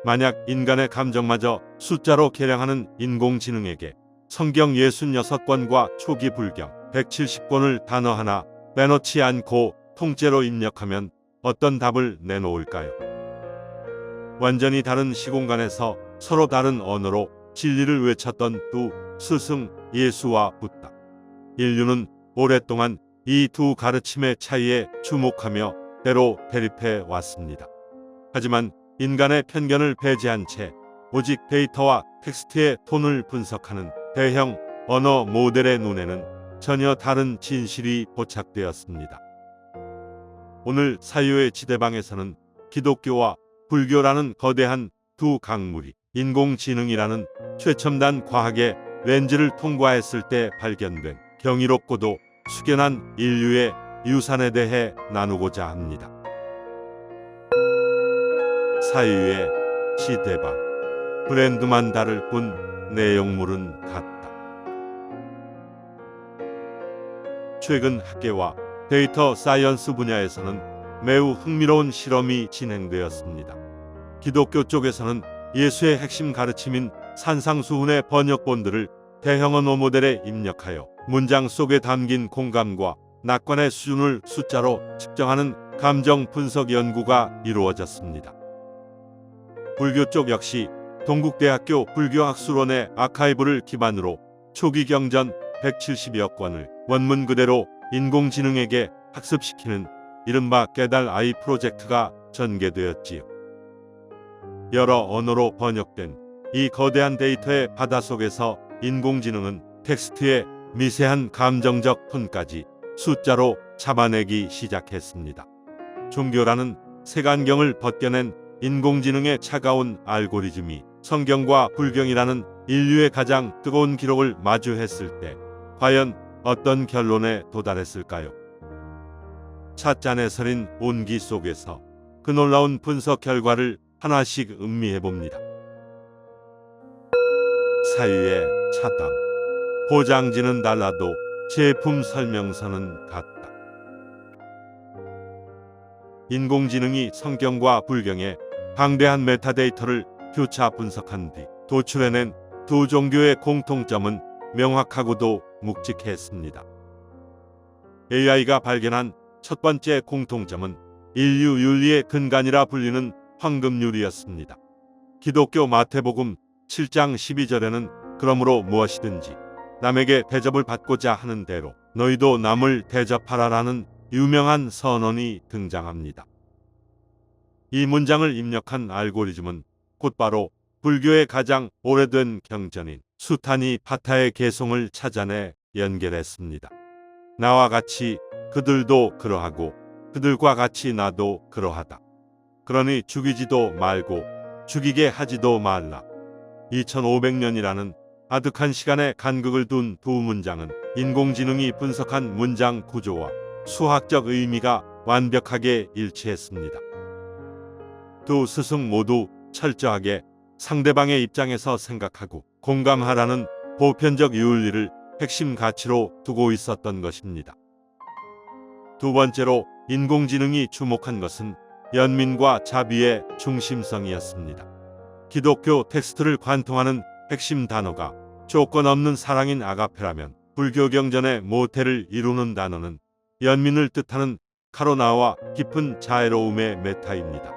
만약 인간의 감정마저 숫자로 계량하는 인공지능에게 성경 66권과 초기 불경 170권을 단어 하나 빼놓지 않고 통째로 입력하면 어떤 답을 내놓을까요? 완전히 다른 시공간에서 서로 다른 언어로 진리를 외쳤던 두 스승 예수와 붓다. 인류는 오랫동안 이 두 가르침의 차이에 주목하며 때로 대립해 왔습니다. 하지만 인간의 편견을 배제한 채 오직 데이터와 텍스트의 톤을 분석하는 대형 언어 모델의 눈에는 전혀 다른 진실이 포착되었습니다. 오늘 사유의 지대방에서는 기독교와 불교라는 거대한 두 강물이 인공지능이라는 최첨단 과학의 렌즈를 통과했을 때 발견된 경이롭고도 숙연한 인류의 유산에 대해 나누고자 합니다. 사유의 지대방. 브랜드만 다를 뿐 내용물은 같다. 최근 학계와 데이터 사이언스 분야에서는 매우 흥미로운 실험이 진행되었습니다. 기독교 쪽에서는 예수의 핵심 가르침인 산상수훈의 번역본들을 대형 언어 모델에 입력하여 문장 속에 담긴 공감과 낙관의 수준을 숫자로 측정하는 감정 분석 연구가 이루어졌습니다. 불교 쪽 역시 동국대학교 불교학술원의 아카이브를 기반으로 초기 경전 170여 권을 원문 그대로 인공지능에게 학습시키는 이른바 깨달 아이 프로젝트가 전개되었지요. 여러 언어로 번역된 이 거대한 데이터의 바다 속에서 인공지능은 텍스트의 미세한 감정적 톤까지 숫자로 잡아내기 시작했습니다. 종교라는 색안경을 벗겨낸 인공지능의 차가운 알고리즘이 성경과 불경이라는 인류의 가장 뜨거운 기록을 마주했을 때 과연 어떤 결론에 도달했을까요? 찻잔에 서린 온기 속에서 그 놀라운 분석 결과를 하나씩 음미해봅니다. 사유의 차담. 포장지는 달라도 제품 설명서는 같다. 인공지능이 성경과 불경의 방대한 메타데이터를 교차 분석한 뒤 도출해낸 두 종교의 공통점은 명확하고도 묵직했습니다. AI가 발견한 첫 번째 공통점은 인류 윤리의 근간이라 불리는 황금률이었습니다. 기독교 마태복음 7장 12절에는 그러므로 무엇이든지 남에게 대접을 받고자 하는 대로 너희도 남을 대접하라라는 유명한 선언이 등장합니다. 이 문장을 입력한 알고리즘은 곧바로 불교의 가장 오래된 경전인 수타니 파타의 개송을 찾아내 연결했습니다. 나와 같이 그들도 그러하고 그들과 같이 나도 그러하다. 그러니 죽이지도 말고 죽이게 하지도 말라. 2500년이라는 아득한 시간에 간극을 둔 두 문장은 인공지능이 분석한 문장 구조와 수학적 의미가 완벽하게 일치했습니다. 두 스승 모두 철저하게 상대방의 입장에서 생각하고 공감하라는 보편적 윤리를 핵심 가치로 두고 있었던 것입니다. 두 번째로 인공지능이 주목한 것은 연민과 자비의 중심성이었습니다. 기독교 텍스트를 관통하는 핵심 단어가 조건 없는 사랑인 아가페라면 불교 경전의 모태를 이루는 단어는 연민을 뜻하는 카로나와 깊은 자애로움의 메타입니다.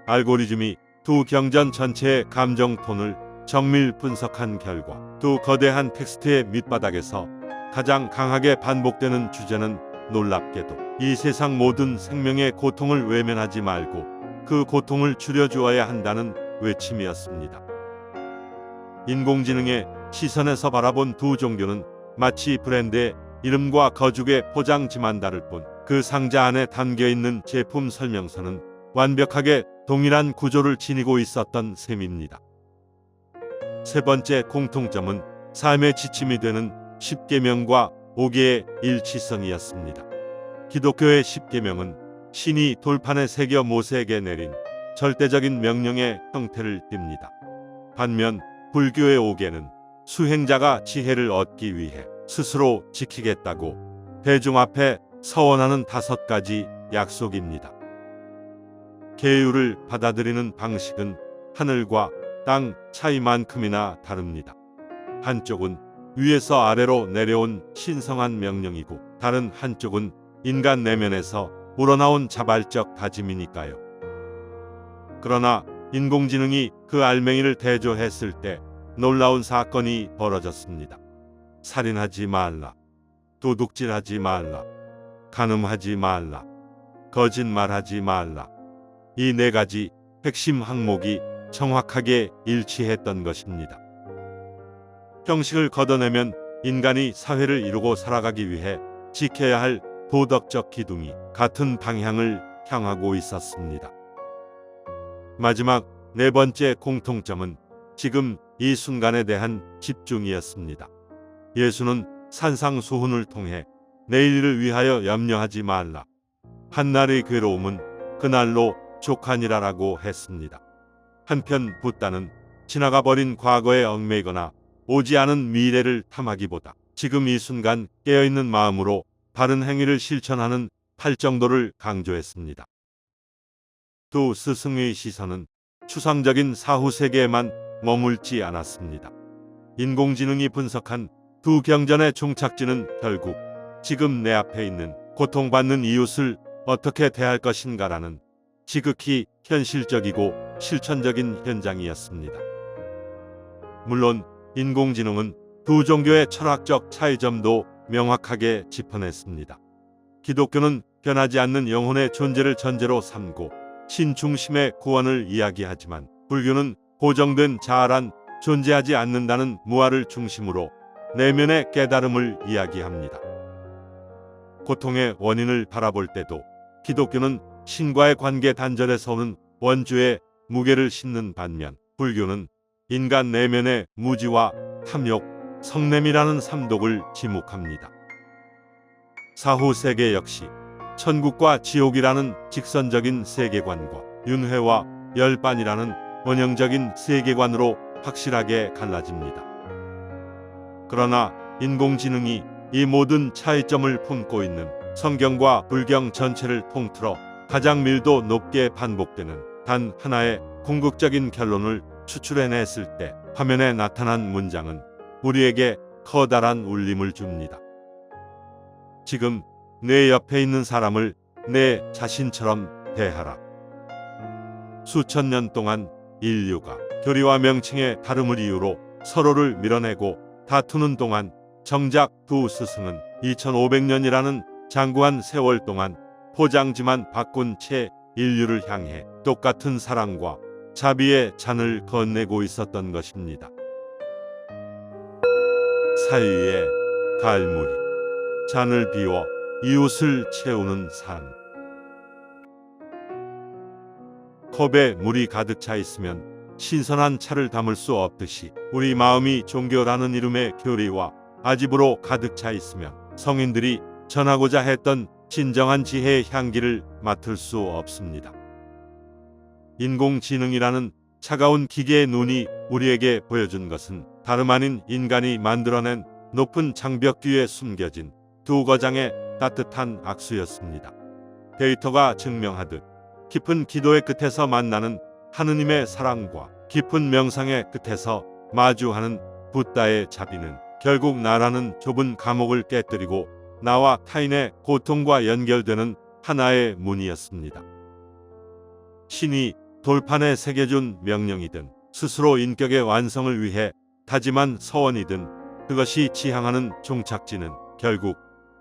알고리즘이 두 경전 전체의 감정 톤을 정밀 분석한 결과 두 거대한 텍스트의 밑바닥에서 가장 강하게 반복되는 주제는 놀랍게도 이 세상 모든 생명의 고통을 외면하지 말고 그 고통을 줄여주어야 한다는 외침이었습니다. 인공지능의 시선에서 바라본 두 종교는 마치 브랜드의 이름과 거죽의 포장지만 다를 뿐 그 상자 안에 담겨있는 제품 설명서는 완벽하게 동일한 구조를 지니고 있었던 셈입니다. 세 번째 공통점은 삶의 지침이 되는 십계명과 5개의 일치성이었습니다. 기독교의 십계명은 신이 돌판에 새겨 모세에게 내린 절대적인 명령의 형태를 띱니다. 반면 불교의 5계는 수행자가 지혜를 얻기 위해 스스로 지키겠다고 대중 앞에 서원하는 5가지 약속입니다. 계율을 받아들이는 방식은 하늘과 땅 차이만큼이나 다릅니다. 한쪽은 위에서 아래로 내려온 신성한 명령이고 다른 한쪽은 인간 내면에서 우러나온 자발적 다짐이니까요. 그러나 인공지능이 그 알맹이를 대조했을 때 놀라운 사건이 벌어졌습니다. 살인하지 말라. 도둑질하지 말라. 간음하지 말라. 거짓말하지 말라. 이 네 가지 핵심 항목이 정확하게 일치했던 것입니다. 형식을 걷어내면 인간이 사회를 이루고 살아가기 위해 지켜야 할 도덕적 기둥이 같은 방향을 향하고 있었습니다. 마지막 네 번째 공통점은 지금 이 순간에 대한 집중이었습니다. 예수는 산상수훈을 통해 내일을 위하여 염려하지 말라. 한날의 괴로움은 그날로 족하니라라고 했습니다. 한편 붓다는 지나가 버린 과거에 얽매이거나 오지 않은 미래를 탐하기보다 지금 이 순간 깨어있는 마음으로 바른 행위를 실천하는 팔정도를 강조했습니다. 두 스승의 시선은 추상적인 사후 세계에만 머물지 않았습니다. 인공지능이 분석한 두 경전의 종착지는 결국 지금 내 앞에 있는 고통받는 이웃을 어떻게 대할 것인가라는 지극히 현실적이고 실천적인 현장이었습니다. 물론 인공지능은 두 종교의 철학적 차이점도 명확하게 짚어냈습니다. 기독교는 변하지 않는 영혼의 존재를 전제로 삼고 신 중심의 구원을 이야기하지만 불교는 고정된 자아란 존재하지 않는다는 무아를 중심으로 내면의 깨달음을 이야기합니다. 고통의 원인을 바라볼 때도 기독교는 신과의 관계 단절에서 오는 원주의 무게를 싣는 반면 불교는 인간 내면의 무지와 탐욕, 성냄이라는 삼독을 지목합니다. 사후 세계 역시 천국과 지옥이라는 직선적인 세계관과 윤회와 열반이라는 원형적인 세계관으로 확실하게 갈라집니다. 그러나 인공지능이 이 모든 차이점을 품고 있는 성경과 불경 전체를 통틀어 가장 밀도 높게 반복되는 단 하나의 궁극적인 결론을 추출해냈을 때 화면에 나타난 문장은 우리에게 커다란 울림을 줍니다. 지금 내 옆에 있는 사람을 내 자신처럼 대하라. 수천 년 동안 인류가 교리와 명칭의 다름을 이유로 서로를 밀어내고 다투는 동안 정작 두 스승은 2500년이라는 장구한 세월 동안 포장지만 바꾼 채 인류를 향해 똑같은 사랑과 자비의 잔을 건네고 있었던 것입니다. 사이에 갈무리, 잔을 비워 이웃을 채우는 산. 컵에 물이 가득 차 있으면 신선한 차를 담을 수 없듯이 우리 마음이 종교라는 이름의 교리와 아집으로 가득 차 있으면 성인들이 전하고자 했던 진정한 지혜의 향기를 맡을 수 없습니다. 인공지능이라는 차가운 기계의 눈이 우리에게 보여준 것은 다름 아닌 인간이 만들어낸 높은 장벽 뒤에 숨겨진 두 거장의 따뜻한 악수였습니다. 데이터가 증명하듯 깊은 기도의 끝에서 만나는 하느님의 사랑과 깊은 명상의 끝에서 마주하는 붓다의 자비는 결국 나라는 좁은 감옥을 깨뜨리고 나와 타인의 고통과 연결되는 하나의 문이었습니다. 신이 돌판에 새겨준 명령이든 스스로 인격의 완성을 위해 다짐한 서원이든 그것이 지향하는 종착지는 결국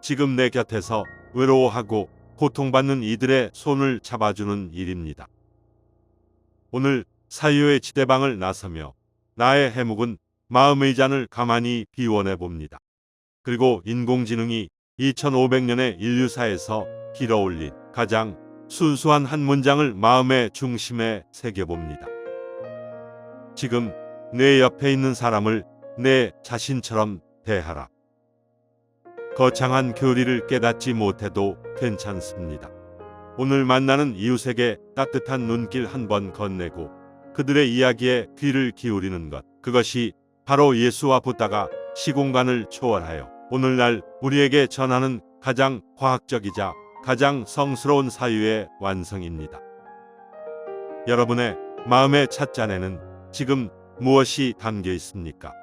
지금 내 곁에서 외로워하고 고통받는 이들의 손을 잡아주는 일입니다. 오늘 사유의 지대방을 나서며 나의 해묵은 마음의 잔을 가만히 비워내 봅니다. 그리고 인공지능이 2500년의 인류사에서 길어올린 가장 순수한 한 문장을 마음의 중심에 새겨봅니다. 지금 내 옆에 있는 사람을 내 자신처럼 대하라. 거창한 교리를 깨닫지 못해도 괜찮습니다. 오늘 만나는 이웃에게 따뜻한 눈길 한 번 건네고 그들의 이야기에 귀를 기울이는 것, 그것이 바로 예수와 붓다가 시공간을 초월하여 오늘날 우리에게 전하는 가장 과학적이자 가장 성스러운 사유의 완성입니다. 여러분의 마음의 찻잔에는 지금 무엇이 담겨 있습니까?